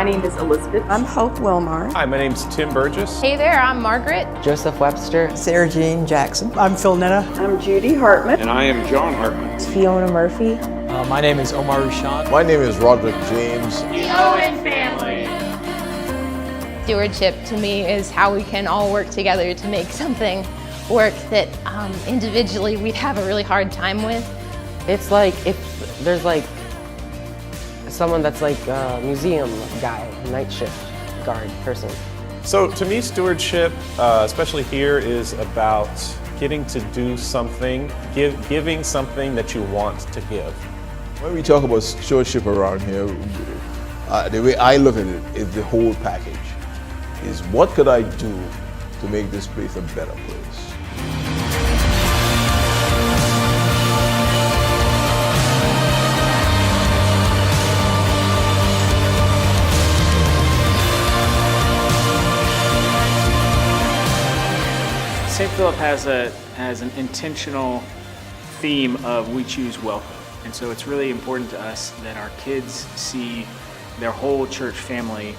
name is Elizabeth. I'm Hope Wilmar. Hi, my name's Tim Burgess. Hey there, I'm Margaret. Joseph Webster. Sarah Jean Jackson. I'm Phil Netta. I'm Judy Hartman. And I am John Hartman. Fiona Murphy. My name is Omar Rushan. My name is Roderick James. The Owen family. Stewardship to me is how we can all work together to make something work that individually we'd have a really hard time with. It's like if there's like someone that's like a museum guy, night shift guard person. So to me, stewardship, especially here, is about getting to do something, giving something that you want to give. When we talk about stewardship around here, the way I look at it is the whole package. Is what could I do to make this place a better place? St. Philip has an intentional theme of we choose welcome. And so it's really important to us that our kids see their whole church family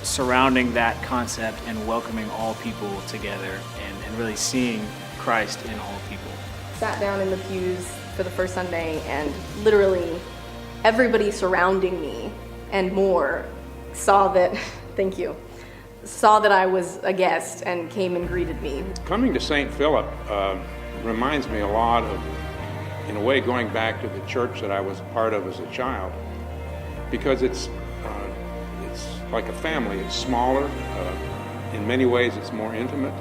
surrounding that concept and welcoming all people together and really seeing Christ in all people. Sat down in the pews for the first Sunday and literally everybody surrounding me and more saw that, thank you, saw that I was a guest and came and greeted me. Coming to St. Philip reminds me a lot of, in a way, going back to the church that I was a part of as a child, because it's like a family. It's smaller. In many ways, it's more intimate.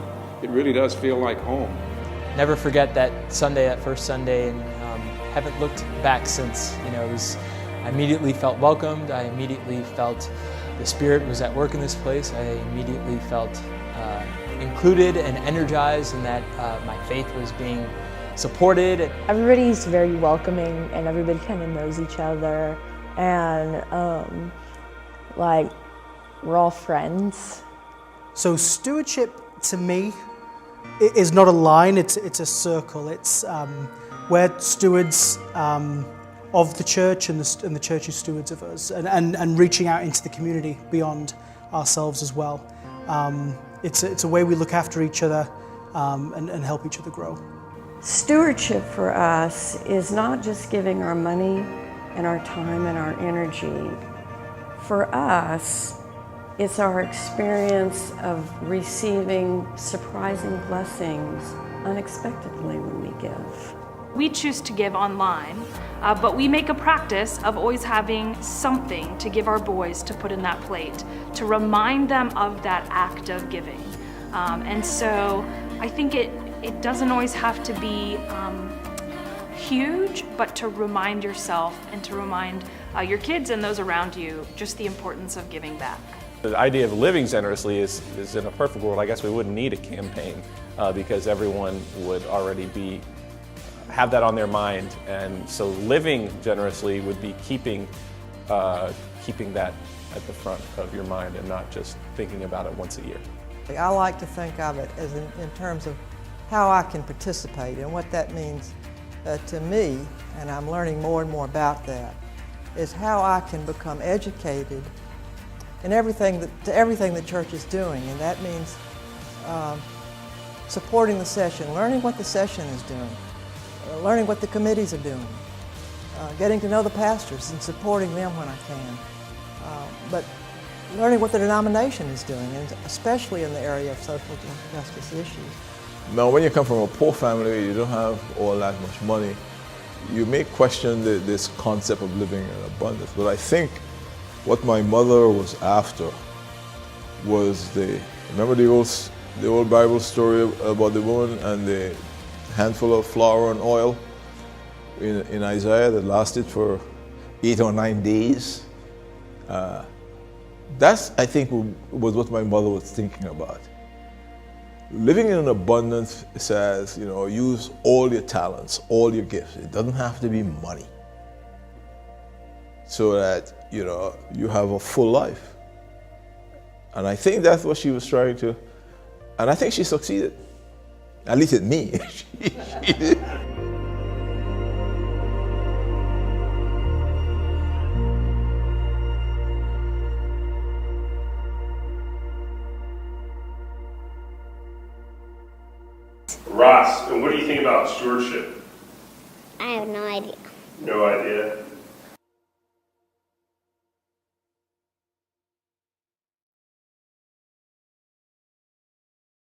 It really does feel like home. Never forget that Sunday, that first Sunday, and haven't looked back since. I immediately felt welcomed. I immediately felt the Spirit was at work in this place. I immediately felt included and energized, and that my faith was being supported. Everybody's very welcoming, and everybody kind of knows each other, and we're all friends. So stewardship to me is not a line, it's a circle. It's we're stewards of the church, and the church is stewards of us, and reaching out into the community beyond ourselves as well. It's a way we look after each other and help each other grow. Stewardship for us is not just giving our money and our time and our energy. For us, it's our experience of receiving surprising blessings unexpectedly when we give. We choose to give online, but we make a practice of always having something to give our boys to put in that plate, to remind them of that act of giving. And so I think it doesn't always have to be huge, but to remind yourself and to remind your kids and those around you just the importance of giving back. The idea of living generously is in a perfect world, I guess we wouldn't need a campaign because everyone would already have that on their mind, and so living generously would be keeping that at the front of your mind and not just thinking about it once a year. I like to think of it as in terms of how I can participate, and what that means to me, and I'm learning more and more about that, is how I can become educated in everything the church is doing, and that means supporting the session, learning what the session is doing, learning what the committees are doing, getting to know the pastors and supporting them when I can, but learning what the denomination is doing, and especially in the area of social justice issues. Now, when you come from a poor family, you don't have all that much money, you may question this concept of living in abundance. But I think what my mother was after was remember the old Bible story about the woman and the handful of flour and oil in Isaiah that lasted for 8 or 9 days? That's, I think, was what my mother was thinking about. Living in an abundance says, use all your talents, all your gifts. It doesn't have to be money. So that, you have a full life. And I think that's what she was trying to, and I think she succeeded. At least in me. She did. Ross, what do you think about stewardship? I have no idea. No idea?